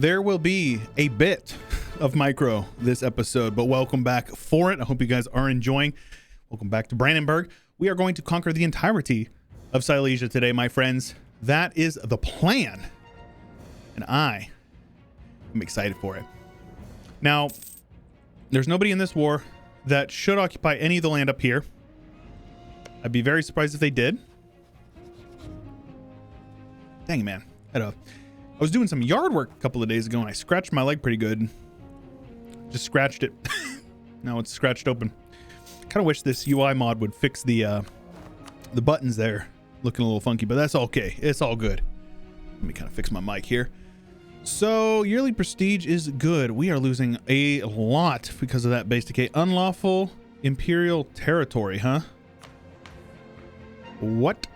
there will be a bit of micro this episode, but welcome back for it. I hope you guys are enjoying. Welcome back to Brandenburg. We are going to conquer the entirety of Silesia today, my friends. That is the plan, and I am excited for it. Now, there's nobody in this war that should occupy any of the land up here. I'd be very surprised if they did. Dang, man. I was doing some yard work a couple of days ago, and I scratched my leg pretty good. Just scratched it. Now it's scratched open. Kind of wish this UI mod would fix the buttons there. Looking a little funky, but that's okay. It's all good. Let me kind of fix my mic here. So, yearly prestige is good. We are losing a lot because of that base decay. Unlawful imperial territory, huh? What?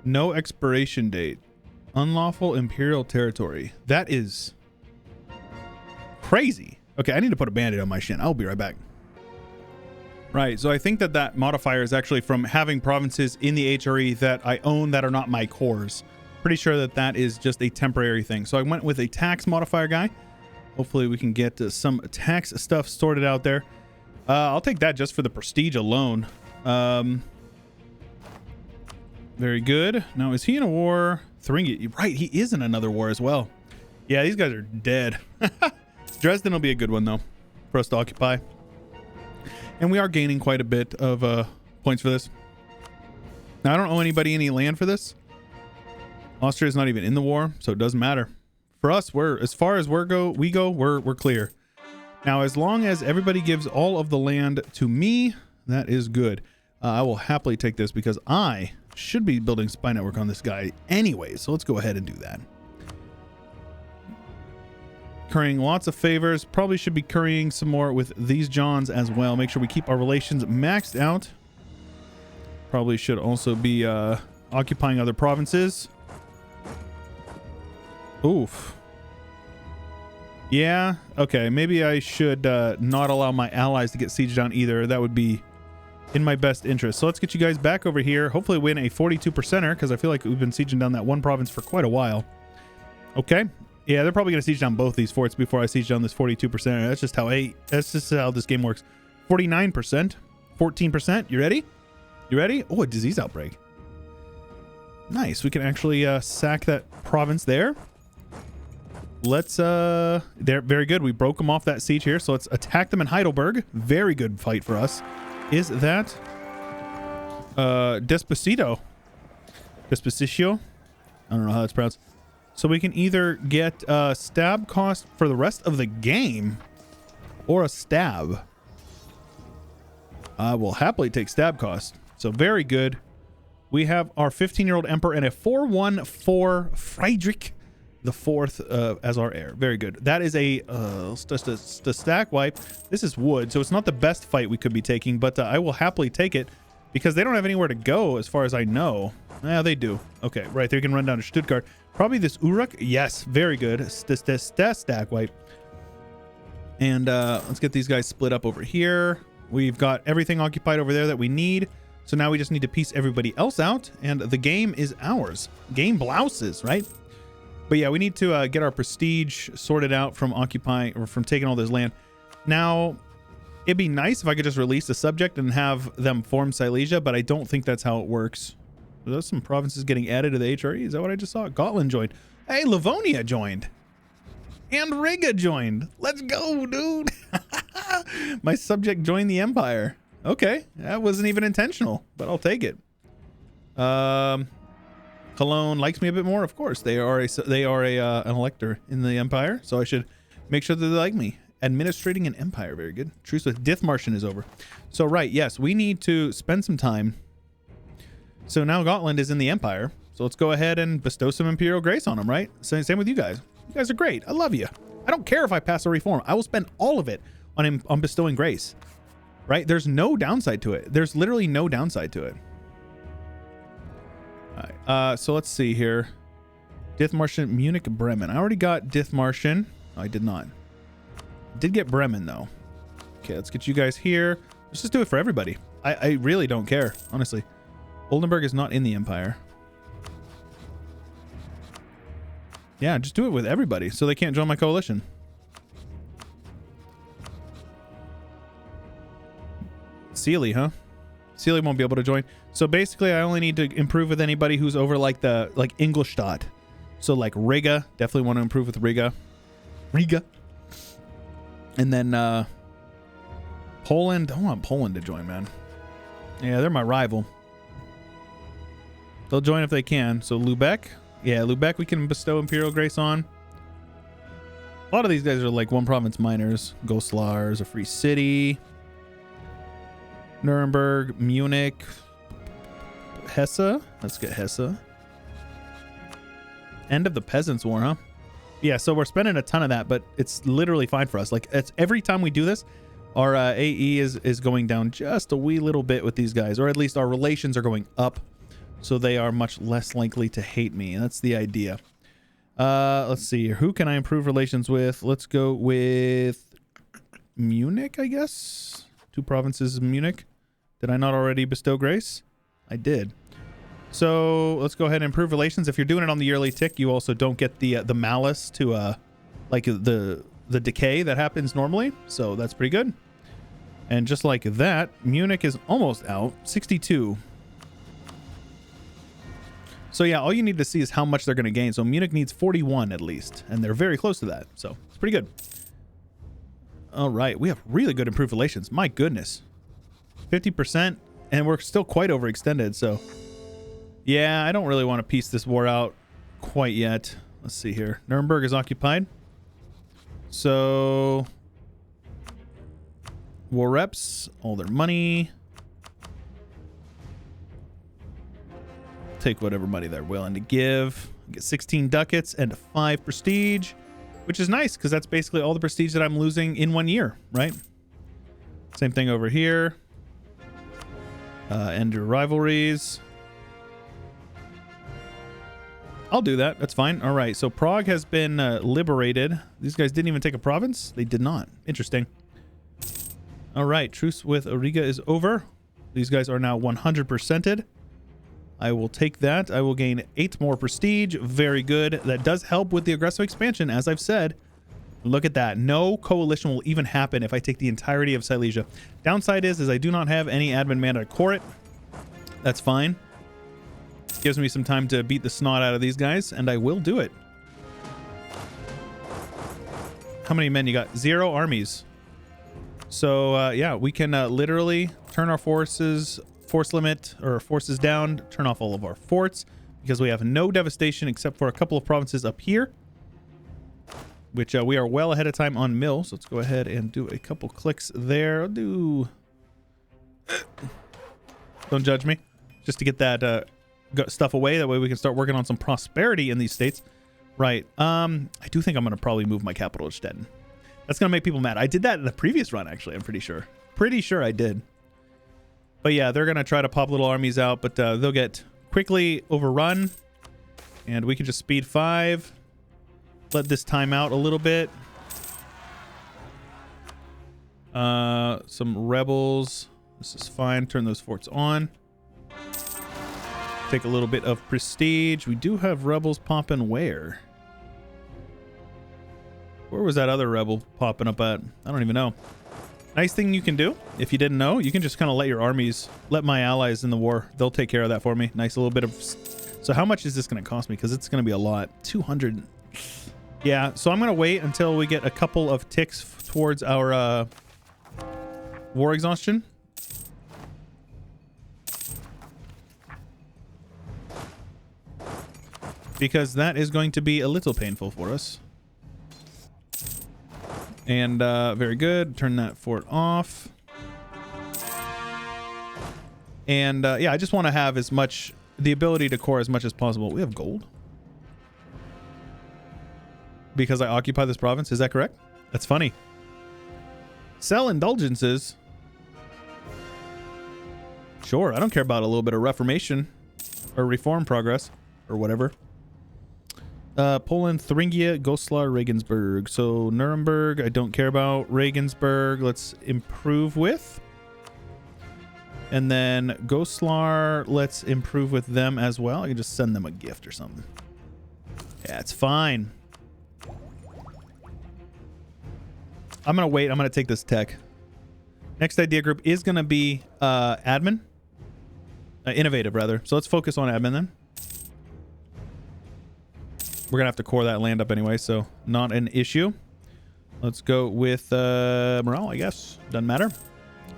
No expiration date. Unlawful imperial territory. That is crazy. Okay, I need to put a band-aid on my shin. I'll be right back. Right, so I think that modifier is actually from having provinces in the HRE that I own that are not my cores. Pretty sure that is just a temporary thing. So I went with a tax modifier guy. Hopefully we can get some tax stuff sorted out there. I'll take that just for the prestige alone. Very good. Now, is he in a war? Thuringia, right, he is in another war as well. Yeah, these guys are dead. Dresden will be a good one, though, for us to occupy. And we are gaining quite a bit of points for this. Now, I don't owe anybody any land for this. Austria is not even in the war, so it doesn't matter. For us, as far as we go, we're clear. Now, as long as everybody gives all of the land to me, that is good. I will happily take this because I should be building spy network on this guy anyway. So let's go ahead and do that. Currying lots of favors. Probably should be currying some more with these Johns as well. Make sure we keep our relations maxed out. Probably should also be occupying other provinces. Oof. Yeah, okay. Maybe I should not allow my allies to get sieged down either. That would be in my best interest. So let's get you guys back over here. Hopefully win a 42%er because I feel like we've been sieging down that one province for quite a while. Okay. Yeah, they're probably going to siege down both these forts before I siege down this 42%er. That's just how this game works. 49%, 14%. You ready? You ready? Oh, a disease outbreak. Nice. We can actually sack that province there. Let's they're very good. We broke them off that siege here, so let's attack them in Heidelberg. Very good fight for us. Is that Despacito? Despacicio? I don't know how that's pronounced. So we can either get stab cost for the rest of the game or a stab. I will happily take stab cost. So very good. We have our 15-year-old emperor and a 414 Friedrich the Fourth as our heir. Very good. That is a stack wipe. This is wood, so it's not the best fight we could be taking, but I will happily take it because they don't have anywhere to go as far as I know. Yeah, they do. Okay, right. They can run down to Stuttgart. Probably this Uruk. Yes, very good. Stack wipe. And let's get these guys split up over here. We've got everything occupied over there that we need. So now we just need to piece everybody else out, and the game is ours. Game blouses, right? But yeah, we need to get our prestige sorted out from occupying or from taking all this land. Now, it'd be nice if I could just release a subject and have them form Silesia, but I don't think that's how it works. There's some provinces getting added to the HRE. Is that what I just saw? Gotland joined. Hey, Livonia joined. And Riga joined. Let's go, dude. My subject joined the empire. Okay, that wasn't even intentional, but I'll take it. Cologne likes me a bit more, of course. They are an elector in the empire, so I should make sure that they like me. Administrating an empire, very good. Truce with Dithmarschen is over. So right, yes, we need to spend some time. So now Gotland is in the empire, so let's go ahead and bestow some imperial grace on them, right? Same with you guys. You guys are great. I love you. I don't care if I pass a reform. I will spend all of it on bestowing grace. Right? There's no downside to it. There's literally no downside to it. All right. So let's see here. Dithmarschen, Munich, Bremen. I already got Dithmarschen. No, I did not. Did get Bremen though. Okay, let's get you guys here. Let's just do it for everybody. I really don't care, honestly. Oldenburg is not in the empire. Yeah, just do it with everybody so they can't join my coalition. Sealy, huh? Sealy won't be able to join. So basically, I only need to improve with anybody who's over like the Ingolstadt. So like Riga, definitely want to improve with Riga. And then Poland. I want Poland to join, man. Yeah, they're my rival. They'll join if they can. So Lubeck. Yeah, Lubeck we can bestow Imperial Grace on. A lot of these guys are like one province minors. Goslar is a free city. Nuremberg, Munich, Hesse. Let's get Hesse. End of the Peasants' War, huh? Yeah, so we're spending a ton of that, but it's literally fine for us. Like, it's every time we do this, our AE is going down just a wee little bit with these guys, or at least our relations are going up, so they are much less likely to hate me. And that's the idea. Let's see. Who can I improve relations with? Let's go with Munich, I guess. 2 provinces in Munich. Did I not already bestow grace? I did. So let's go ahead and improve relations. If you're doing it on the yearly tick, you also don't get the malice to like the decay that happens normally. So that's pretty good. And just like that, Munich is almost out. 62. So yeah, all you need to see is how much they're going to gain. So Munich needs 41 at least, and they're very close to that. So it's pretty good. All right, we have really good improved relations. My goodness. 50%, and we're still quite overextended, so yeah, I don't really want to piece this war out quite yet. Let's see here. Nuremberg is occupied. So war reps, all their money. Take whatever money they're willing to give. Get 16 ducats and 5 prestige, which is nice because that's basically all the prestige that I'm losing in 1 year, right? Same thing over here. End your rivalries. I'll do that. That's fine. All right. So Prague has been liberated. These guys didn't even take a province. They did not. Interesting. All right. Truce with Riga is over. These guys are now 100%ed. I will take that. I will gain 8 more prestige. Very good. That does help with the aggressive expansion, as I've said. Look at that. No coalition will even happen if I take the entirety of Silesia. Downside is I do not have any admin mana to core it. That's fine. Gives me some time to beat the snot out of these guys, and I will do it. How many men you got? 0 armies. So, yeah, we can literally turn our force limit, or forces down, turn off all of our forts, because we have no devastation except for a couple of provinces up here, which we are well ahead of time on mill. So let's go ahead and do a couple clicks there. I'll do... Don't judge me. Just to get that stuff away. That way we can start working on some prosperity in these states. Right. I do think I'm going to probably move my capital to Stettin. That's going to make people mad. I did that in the previous run, actually. I'm pretty sure. Pretty sure I did. But yeah, they're going to try to pop little armies out, but they'll get quickly overrun. And we can just speed 5. Let this time out a little bit. Some rebels. This is fine. Turn those forts on. Take a little bit of prestige. We do have rebels popping where? Where was that other rebel popping up at? I don't even know. Nice thing you can do, if you didn't know, you can just kind of let your armies, let my allies in the war, they'll take care of that for me. Nice little bit of... So how much is this going to cost me? Because it's going to be a lot. 200... Yeah, so I'm going to wait until we get a couple of ticks towards our war exhaustion. Because that is going to be a little painful for us. And very good. Turn that fort off. And yeah, I just want to have as much, the ability to core as much as possible. We have gold. Because I occupy this province, is that correct? That's funny. Sell indulgences. Sure, I don't care about a little bit of reformation or reform progress or whatever. Poland, Thuringia, Goslar, Regensburg. So Nuremberg, I don't care about. Regensburg, let's improve with. And then Goslar, let's improve with them as well. I can just send them a gift or something. Yeah, it's fine. I'm going to wait. I'm going to take this tech. Next idea group is going to be admin. Innovative, rather. So let's focus on admin then. We're going to have to core that land up anyway, so not an issue. Let's go with morale, I guess. Doesn't matter.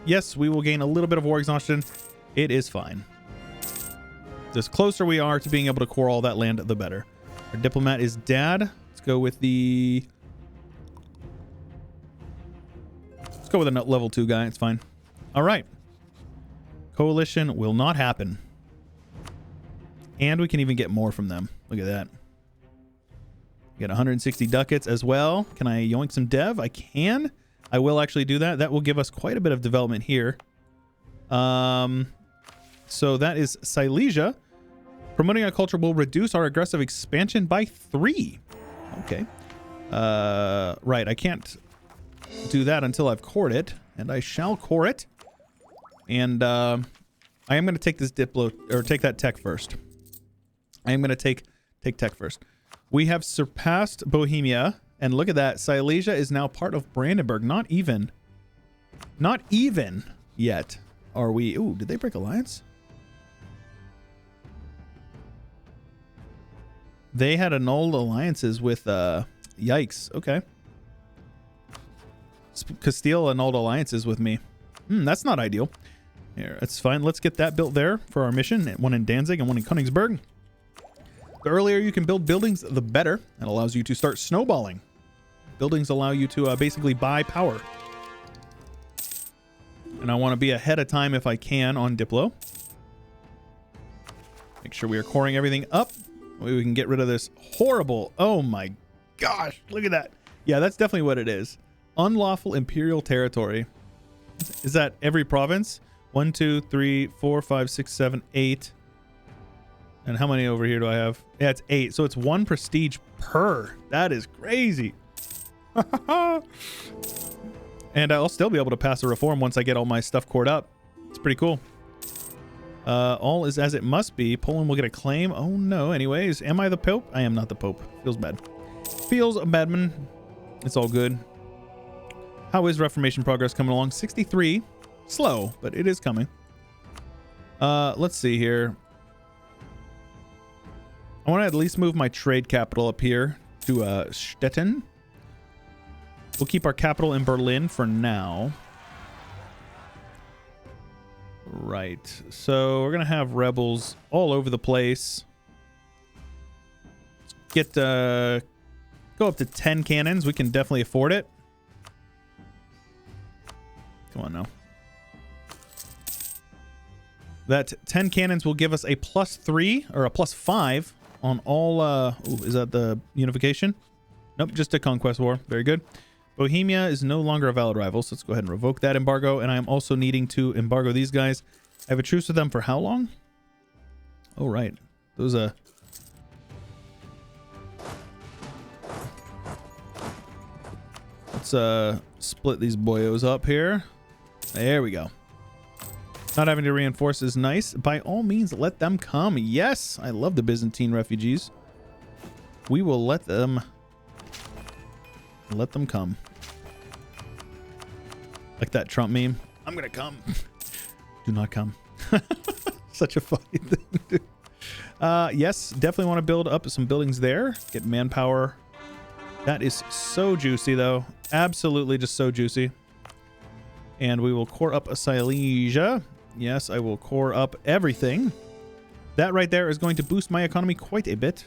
Yes, we will gain a little bit of war exhaustion. It is fine. The closer we are to being able to core all that land, the better. Our diplomat is dad. Let's go with the... Let's go with a level 2 guy. It's fine. All right. Coalition will not happen. And we can even get more from them. Look at that. Get 160 ducats as well. Can I yoink some dev? I can. I will actually do that. That will give us quite a bit of development here. So that is Silesia. Promoting a culture will reduce our aggressive expansion by 3. Okay. Right. I can't do that until I've cored it, and I shall core it. And I am going to take this diplo, or take that tech first. I am going to take tech first. We have surpassed Bohemia, and look at that. Silesia is now part of Brandenburg. Not even yet are we. Ooh, did they break alliance? They had annulled alliances with yikes. Okay. Castile annulled alliances with me. That's not ideal. Here, that's fine. Let's get that built there for our mission. One in Danzig and one in Königsberg. The earlier you can build buildings, the better. It allows you to start snowballing. Buildings allow you to basically buy power. And I want to be ahead of time if I can on Diplo. Make sure we are coring everything up. We can get rid of this horrible... Oh my gosh, look at that. Yeah, that's definitely what it is. Unlawful imperial territory. Is that every province? 1, 2, 3, 4, 5, 6, 7, 8. And how many over here do I have? Yeah, it's 8. So it's 1 prestige per. That is crazy. And I'll still be able to pass a reform once I get all my stuff cored up. It's pretty cool. All is as it must be. Poland will get a claim. Oh no. Anyways, am I the Pope? I am not the Pope. Feels bad. Feels bad, man. It's all good. How is Reformation progress coming along? 63. Slow, but it is coming. Let's see here. I want to at least move my trade capital up here to Stettin. We'll keep our capital in Berlin for now. Right. So we're going to have rebels all over the place. Get go up to 10 cannons. We can definitely afford it. Come on now. That 10 cannons will give us a +3 or a +5 on all ooh, is that the unification? Nope, just a conquest war. Very good. Bohemia is no longer a valid rival, so let's go ahead and revoke that embargo. And I am also needing to embargo these guys. I have a truce with them for how long? Oh, right. Those let's split these boyos up here. There we go. Not having to reinforce is nice. By all means, let them come. Yes, I love the Byzantine refugees. We will let them come. Like that Trump meme. I'm gonna come. Do not come. Such a funny thing, dude. Yes, definitely want to build up some buildings there. Get manpower. That is so juicy, though. Absolutely just so juicy. And we will core up a Silesia. Yes, I will core up everything. That right there is going to boost my economy quite a bit.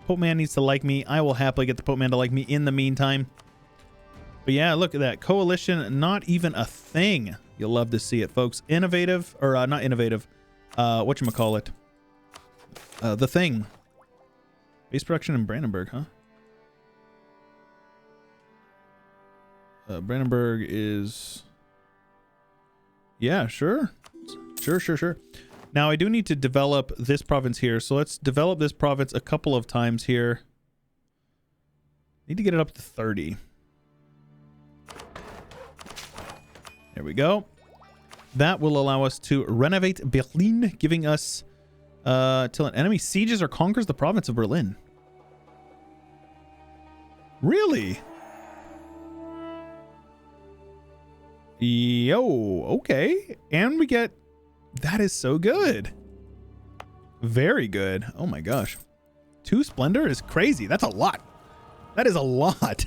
Pope Man needs to like me. I will happily get the Pope Man to like me in the meantime. But yeah, look at that. Coalition, not even a thing. You'll love to see it, folks. Innovative, or not innovative. Whatchamacallit. The thing. Base production in Brandenburg, huh? Brandenburg is... Yeah, sure. Sure. Now, I do need to develop this province here. So let's develop this province a couple of times here. Need to get it up to 30. There we go. That will allow us to renovate Berlin, giving us till an enemy sieges or conquers the province of Berlin. Really? Yo, okay. And we get... That is so good. Very good. Oh my gosh. 2 Splendor is crazy. That's a lot. That is a lot.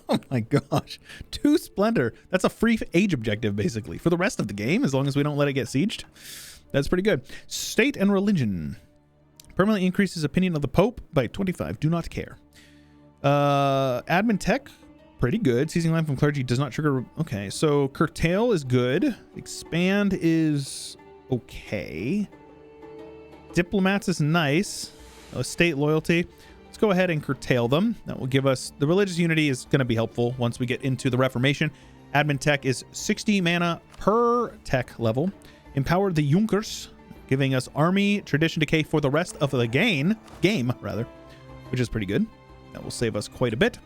Oh my gosh. 2 Splendor. That's a free age objective, basically, for the rest of the game, as long as we don't let it get sieged. That's pretty good. State and religion. Permanently increases opinion of the Pope by 25. Do not care. Admin tech. Pretty good. Seizing land from clergy does not trigger... Okay, so curtail is good. Expand is okay. Diplomats is nice. State loyalty. Let's go ahead and curtail them. That will give us... The religious unity is going to be helpful once we get into the Reformation. Admin tech is 60 mana per tech level. Empower the Junkers, giving us army tradition decay for the rest of the game, which is pretty good. That will save us quite a bit.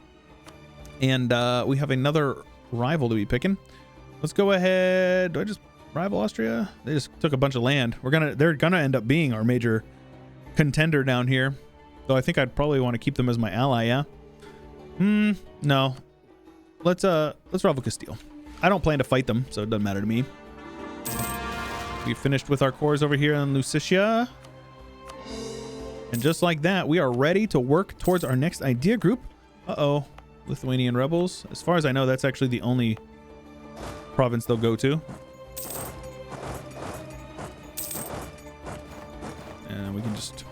And we have another rival to be picking. Let's go ahead. Do I just rival Austria? They just took a bunch of land. They're gonna end up being our major contender down here. Though I think I'd probably want to keep them as my ally, yeah? No. Let's rival Castile. I don't plan to fight them, so it doesn't matter to me. We finished with our cores over here in Lusatia. And just like that, we are ready to work towards our next idea group. Uh-oh. Lithuanian rebels. As far as I know, that's actually the only province they'll go to. And we can just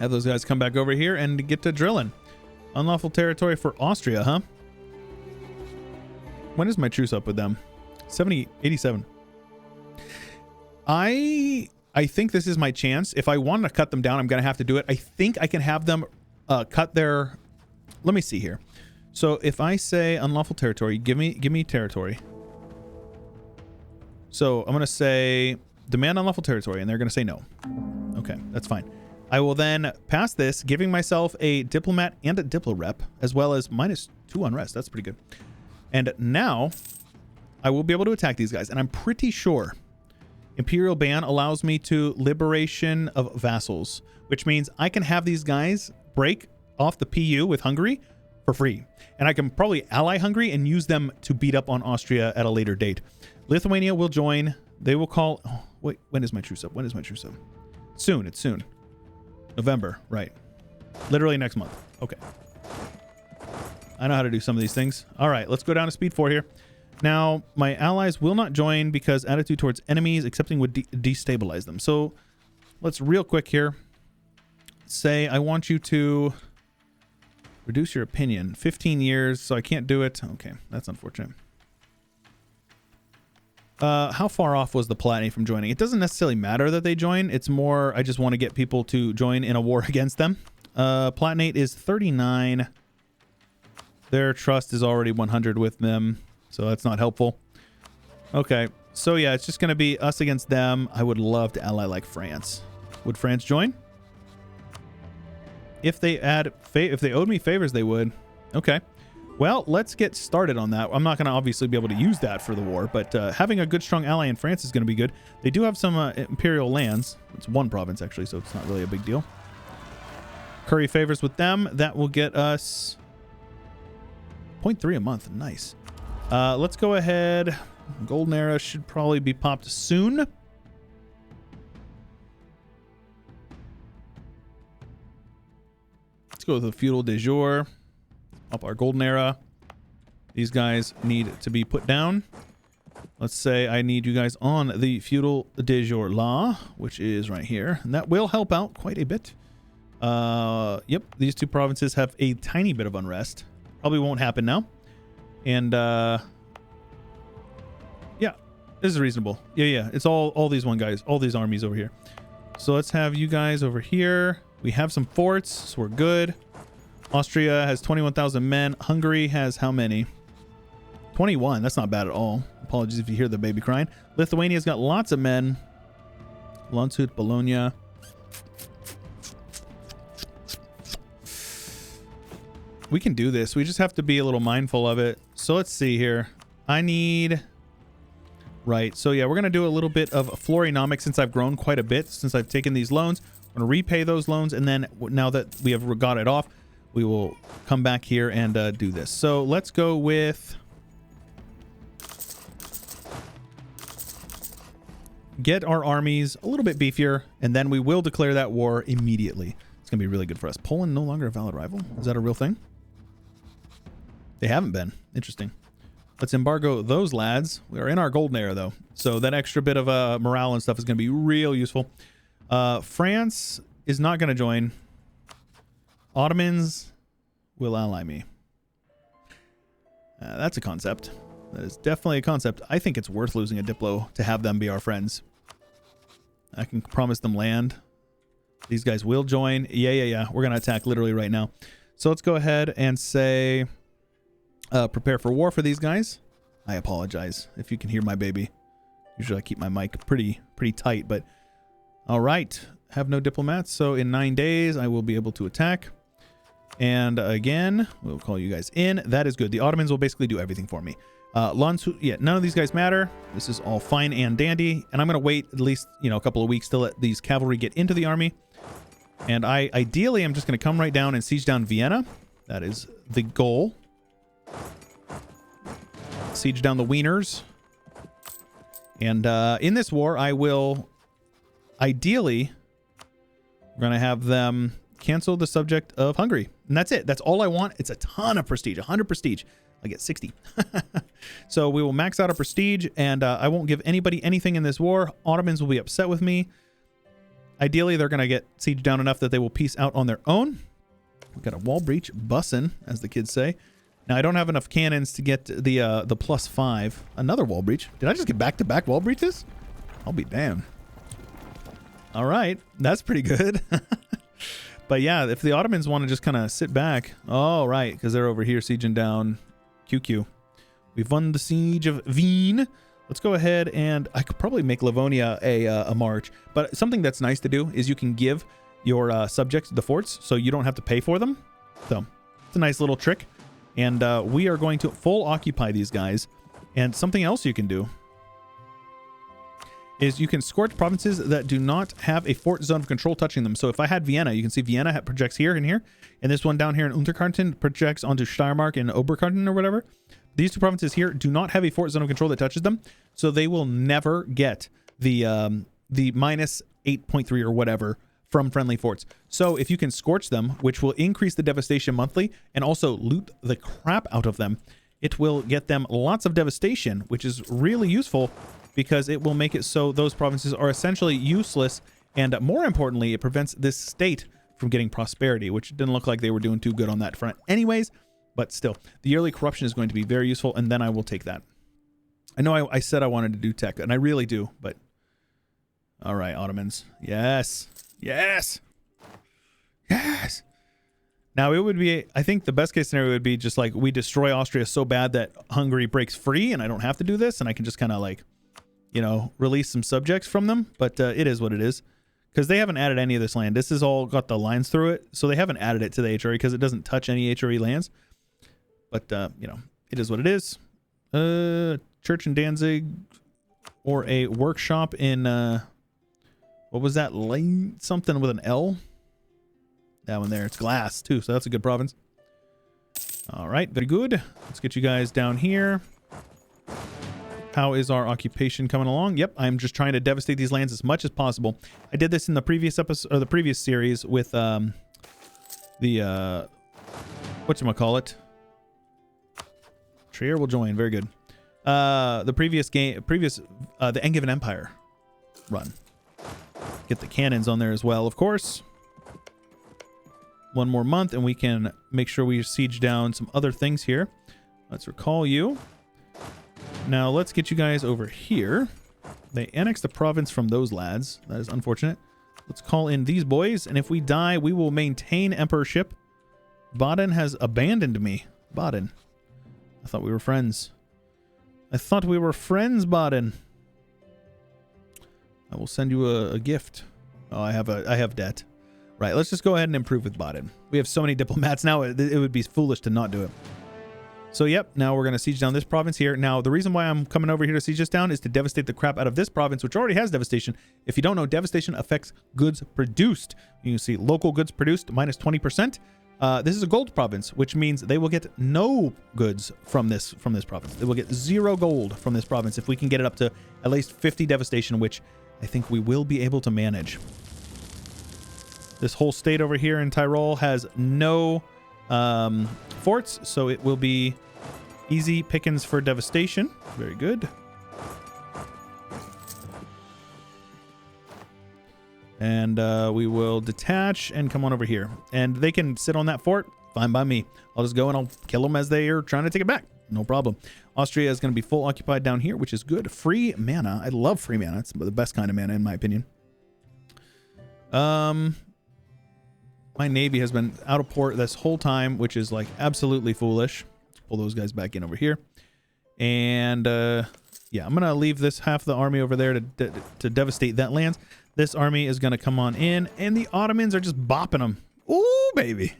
have those guys come back over here and get to drilling. Unlawful territory for Austria, huh? When is my truce up with them? 87. I think this is my chance. If I want to cut them down, I'm going to have to do it. I think I can have them cut their... Let me see here. So if I say unlawful territory, give me territory. So I'm going to say demand unlawful territory, and they're going to say no. Okay, that's fine. I will then pass this, giving myself a diplomat and a diplo rep, as well as -2 unrest. That's pretty good. And now I will be able to attack these guys, and I'm pretty sure Imperial ban allows me to liberation of vassals, which means I can have these guys break off the PU with Hungary for free. And I can probably ally Hungary and use them to beat up on Austria at a later date. Lithuania will join. They will call... Oh, wait, when is my truce up? When is my truce up? Soon. It's soon. November, right. Literally next month. Okay. I know how to do some of these things. All right, let's go down to speed 4 here. Now, my allies will not join because attitude towards enemies accepting would destabilize them. So let's real quick here say I want you to reduce your opinion. 15 years, so I can't do it. Okay, that's unfortunate. How far off was the Palatinate from joining? It doesn't necessarily matter that they join. It's more I just want to get people to join in a war against them. Palatinate is 39. Their trust is already 100 with them, so that's not helpful. Okay, so yeah, it's just going to be us against them. I would love to ally like France. Would France join? If they owed me favors, they would. Okay. Well, let's get started on that. I'm not going to obviously be able to use that for the war, but having a good, strong ally in France is going to be good. They do have some imperial lands. It's one province, actually, so it's not really a big deal. Curry favors with them. That will get us 0.3 a month. Nice. Let's go ahead. Golden Era should probably be popped soon. Let's go with the feudal de jure. Up our golden era. These guys need to be put down. Let's say I need you guys on the feudal de jure law, which is right here, and that will help out quite a bit. Yep, these two provinces have a tiny bit of unrest. Probably won't happen now. And yeah, this is reasonable. Yeah, it's all these guys, all these armies over here. So let's have you guys over here. We have some forts, so we're good. Austria has 21,000 men. Hungary has how many? 21. That's not bad at all. Apologies if you hear the baby crying. Lithuania's got lots of men. Landshut, Bologna. We can do this. We just have to be a little mindful of it. So let's see here. I need... Right. So yeah, we're going to do a little bit of florinomics since I've grown quite a bit, since I've taken these loans. I'm going to repay those loans, and then now that we have got it off, we will come back here and do this. So let's go with get our armies a little bit beefier, and then we will declare that war immediately. It's going to be really good for us. Poland no longer a valid rival? Is that a real thing? They haven't been. Interesting. Let's embargo those lads. We are in our golden era, though. So that extra bit of morale and stuff is going to be real useful. France is not going to join. Ottomans will ally me. That's a concept. That is definitely a concept. I think it's worth losing a Diplo to have them be our friends. I can promise them land. These guys will join. Yeah. We're going to attack literally right now. So let's go ahead and say, prepare for war for these guys. I apologize if you can hear my baby. Usually I keep my mic pretty tight, but all right. Have no diplomats. So in 9 days, I will be able to attack. And again, we'll call you guys in. That is good. The Ottomans will basically do everything for me. Yeah, none of these guys matter. This is all fine and dandy. And I'm going to wait at least, a couple of weeks to let these cavalry get into the army. And ideally, I'm just going to come right down and siege down Vienna. That is the goal. Siege down the Wieners. And in this war, I will ideally, we're going to have them cancel the subject of Hungary. And that's it. That's all I want. It's a ton of prestige, 100 prestige. I get 60. So we will max out our prestige, and I won't give anybody anything in this war. Ottomans will be upset with me. Ideally, they're going to get sieged down enough that they will peace out on their own. We've got a wall breach bussin', as the kids say. Now, I don't have enough cannons to get the +5. Another wall breach. Did I just get back-to-back wall breaches? I'll be damned. All right. That's pretty good. But yeah, if the Ottomans want to just kind of sit back. Oh, right, because they're over here sieging down QQ. We've won the siege of Wien. Let's go ahead and I could probably make Livonia a march. But something that's nice to do is you can give your subjects the forts so you don't have to pay for them. So it's a nice little trick. And we are going to full occupy these guys. And something else you can do is you can scorch provinces that do not have a fort zone of control touching them. So if I had Vienna, you can see Vienna projects here and here. And this one down here in Unterkärnten projects onto Steiermark and Oberkärnten or whatever. These two provinces here do not have a fort zone of control that touches them. So they will never get the minus 8.3 or whatever from friendly forts. So if you can scorch them, which will increase the devastation monthly and also loot the crap out of them, it will get them lots of devastation, which is really useful because it will make it so those provinces are essentially useless. And more importantly, it prevents this state from getting prosperity, which didn't look like they were doing too good on that front anyways. But still, the yearly corruption is going to be very useful, and then I will take that. I know I said I wanted to do tech, and I really do, but... All right, Ottomans. Yes. Yes. Yes. Now, it would be... I think the best case scenario would be just like we destroy Austria so bad that Hungary breaks free, and I don't have to do this, and I can just kind of like, release some subjects from them. But it is what it is. Because they haven't added any of this land. This has all got the lines through it, so they haven't added it to the HRE because it doesn't touch any HRE lands. But, it is what it is. Church in Danzig or a workshop in, what was that? Lane something with an L? That one there. It's glass, too, so that's a good province. All right, very good. Let's get you guys down here. How is our occupation coming along? Yep, I'm just trying to devastate these lands as much as possible. I did this in the previous episode, or the previous series with, whatchamacallit? Trier will join. Very good. The previous game, the Angevin Empire run. Get the cannons on there as well, of course. One more month, and we can make sure we siege down some other things here. Let's recall you. Now, let's get you guys over here. They annexed the province from those lads. That is unfortunate. Let's call in these boys, and if we die, we will maintain emperorship. Baden has abandoned me. Baden. I thought we were friends. I thought we were friends, Baden. I will send you a gift. Oh, I have debt. Right, let's just go ahead and improve with Baden. We have so many diplomats now, it would be foolish to not do it. So, yep, now we're going to siege down this province here. Now, the reason why I'm coming over here to siege this down is to devastate the crap out of this province, which already has devastation. If you don't know, devastation affects goods produced. You can see local goods produced minus 20%. This is a gold province, which means they will get no goods from this province. They will get 0 gold from this province if we can get it up to at least 50 devastation, which I think we will be able to manage. This whole state over here in Tyrol has no forts, so it will be easy pickings for devastation. Very good. And we will detach and come on over here. And they can sit on that fort. Fine by me. I'll just go and I'll kill them as they are trying to take it back. No problem. Austria is going to be full occupied down here, which is good. Free mana. I love free mana. It's the best kind of mana in my opinion. My navy has been out of port this whole time, which is like absolutely foolish. Let's pull those guys back in over here. And yeah, I'm going to leave this half of the army over there to devastate that lands. This army is going to come on in, and the Ottomans are just bopping them. Ooh, baby.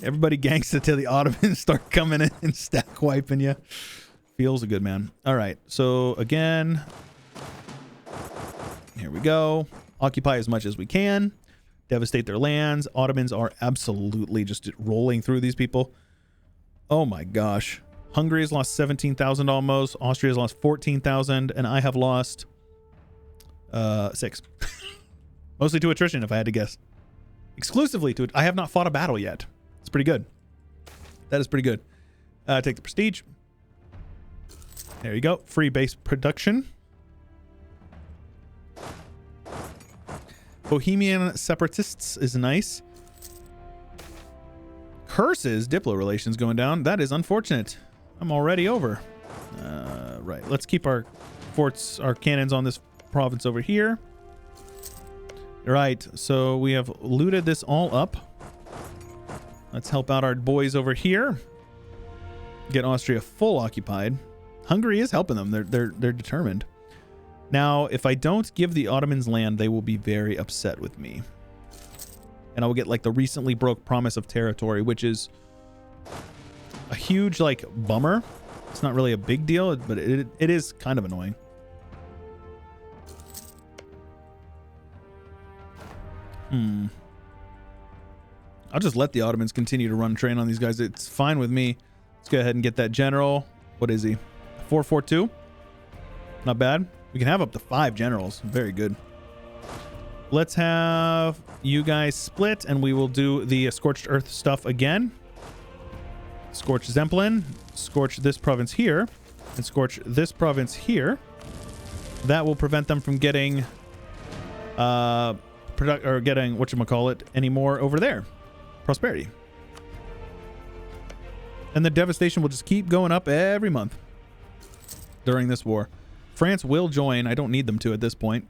Everybody gangsta till the Ottomans start coming in and stack wiping you. Feels good, man. All right, so again, here we go. Occupy as much as we can. Devastate their lands. Ottomans are absolutely just rolling through these people. Oh my gosh. Hungary has lost 17,000 almost. Austria has lost 14,000, and I have lost 6. Mostly to attrition, if I had to guess. Exclusively to it. I have not fought a battle yet. It's pretty good. That is pretty good. Take the prestige. There you go. Free base production. Bohemian separatists is nice. Curses, Diplo relations going down. That is unfortunate. I'm already over. Right. Let's keep our forts, our cannons on this province over here. Right. So we have looted this all up. Let's help out our boys over here. Get Austria full occupied. Hungary is helping them. They're determined. Now, if I don't give the Ottomans land, they will be very upset with me. And I will get like the recently broke promise of territory, which is a huge like bummer. It's not really a big deal, but it is kind of annoying. I'll just let the Ottomans continue to run train on these guys. It's fine with me. Let's go ahead and get that general. What is he? 442? Not bad. We can have up to 5 generals. Very good. Let's have you guys split, and we will do the Scorched Earth stuff again. Scorch Zemplin. Scorch this province here. And scorch this province here. That will prevent them from getting... getting whatchamacallit anymore over there. Prosperity. And the devastation will just keep going up every month during this war. France will join. I don't need them to at this point.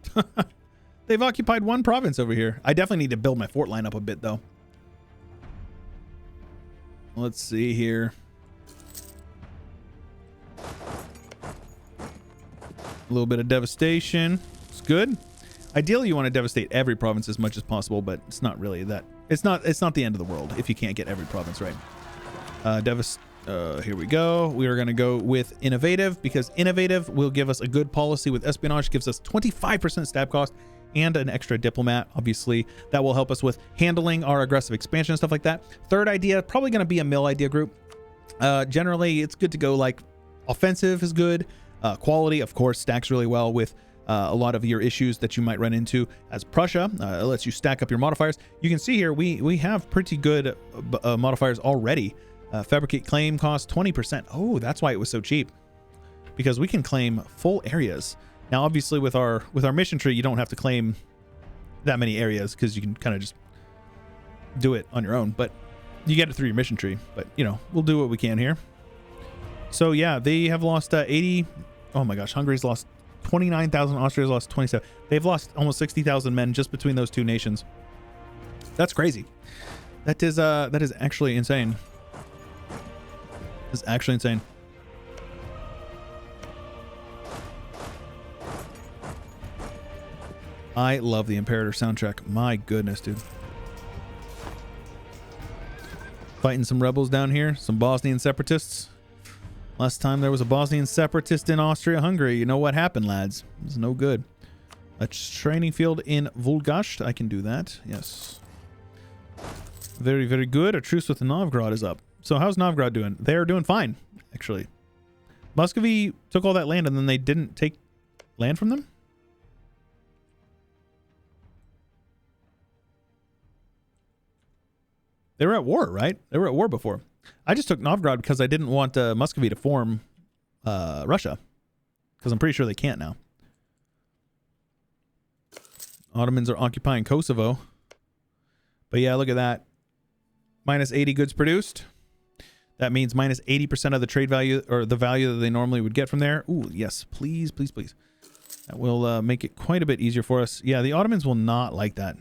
They've occupied 1 province over here. I definitely need to build my fort line up a bit, though. Let's see here. A little bit of devastation. It's good. Ideally, you want to devastate every province as much as possible, but it's not really that. It's not the end of the world if you can't get every province right. Here we go. We are going to go with innovative, because innovative will give us a good policy with espionage, gives us 25% stab cost and an extra diplomat. Obviously, that will help us with handling our aggressive expansion and stuff like that. Third idea, probably going to be a mill idea group. Generally, it's good to go like offensive is good. Quality, of course, stacks really well with a lot of your issues that you might run into as Prussia. It lets you stack up your modifiers. You can see here we have pretty good modifiers already. Fabricate claim cost 20%. Oh, that's why it was so cheap, because we can claim full areas. Now, obviously, with our mission tree, you don't have to claim that many areas because you can kind of just do it on your own. But you get it through your mission tree. But you know, we'll do what we can here. So yeah, they have lost 80. Oh my gosh, Hungary's lost 29,000. Austria's lost 27. They've lost almost 60,000 men just between those two nations. That's crazy. That is actually insane. It's actually insane. I love the Imperator soundtrack. My goodness, dude. Fighting some rebels down here. Some Bosnian separatists. Last time there was a Bosnian separatist in Austria-Hungary. You know what happened, lads? It was no good. A training field in Vulgasht. I can do that. Yes. Very, very good. A truce with Novgorod is up. So how's Novgorod doing? They're doing fine, actually. Muscovy took all that land and then they didn't take land from them? They were at war, right? They were at war before. I just took Novgorod because I didn't want Muscovy to form Russia. Because I'm pretty sure they can't now. Ottomans are occupying Kosovo. But yeah, look at that. Minus 80 goods produced. That means minus 80% of the trade value, or the value that they normally would get from there. Ooh, yes, please, please, please. That will make it quite a bit easier for us. Yeah, the Ottomans will not like that.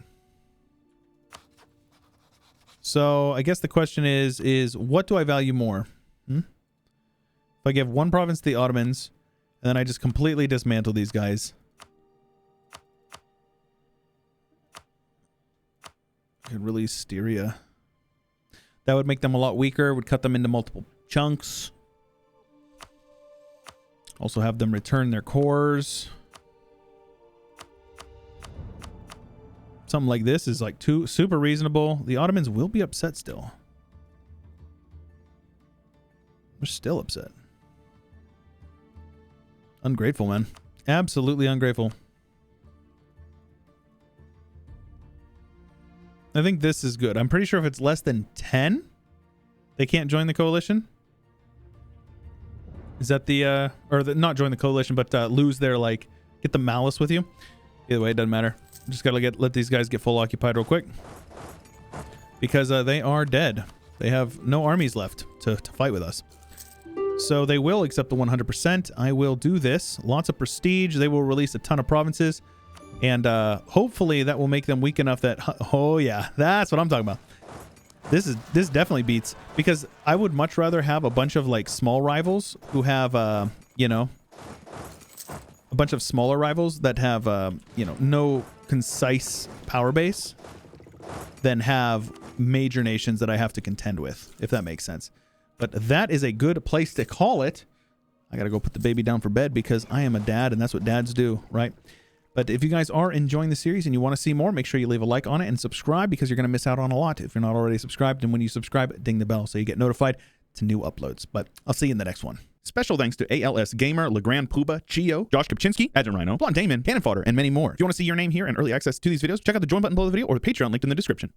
So I guess the question is what do I value more? If I give one province to the Ottomans, and then I just completely dismantle these guys. I could release Styria. That would make them a lot weaker, would cut them into multiple chunks. Also have them return their cores. Something like this is like super reasonable. The Ottomans will be upset still. They're still upset. Ungrateful, man. Absolutely ungrateful. I think this is good. I'm pretty sure if it's less than 10, they can't join the coalition. Is that the, not join the coalition, but lose their, like, get the malice with you. Either way, it doesn't matter. Just gotta let these guys get full occupied real quick. Because they are dead. They have no armies left to fight with us. So they will accept the 100%. I will do this. Lots of prestige. They will release a ton of provinces. And hopefully that will make them weak enough that, oh yeah, that's what I'm talking about. This definitely beats, because I would much rather have a bunch of like small rivals who have, you know, a bunch of smaller rivals that have, you know, no concise power base than have major nations that I have to contend with, if that makes sense. But that is a good place to call it. I got to go put the baby down for bed because I am a dad and that's what dads do, right? But if you guys are enjoying the series and you want to see more, make sure you leave a like on it and subscribe because you're going to miss out on a lot if you're not already subscribed. And when you subscribe, ding the bell so you get notified to new uploads. But I'll see you in the next one. Special thanks to ALS Gamer, Legrand Puba, Chio, Josh Kopczynski, Agent Rhino, Blonde Damon, Cannon Fodder, and many more. If you want to see your name here and early access to these videos, check out the join button below the video or the Patreon linked in the description.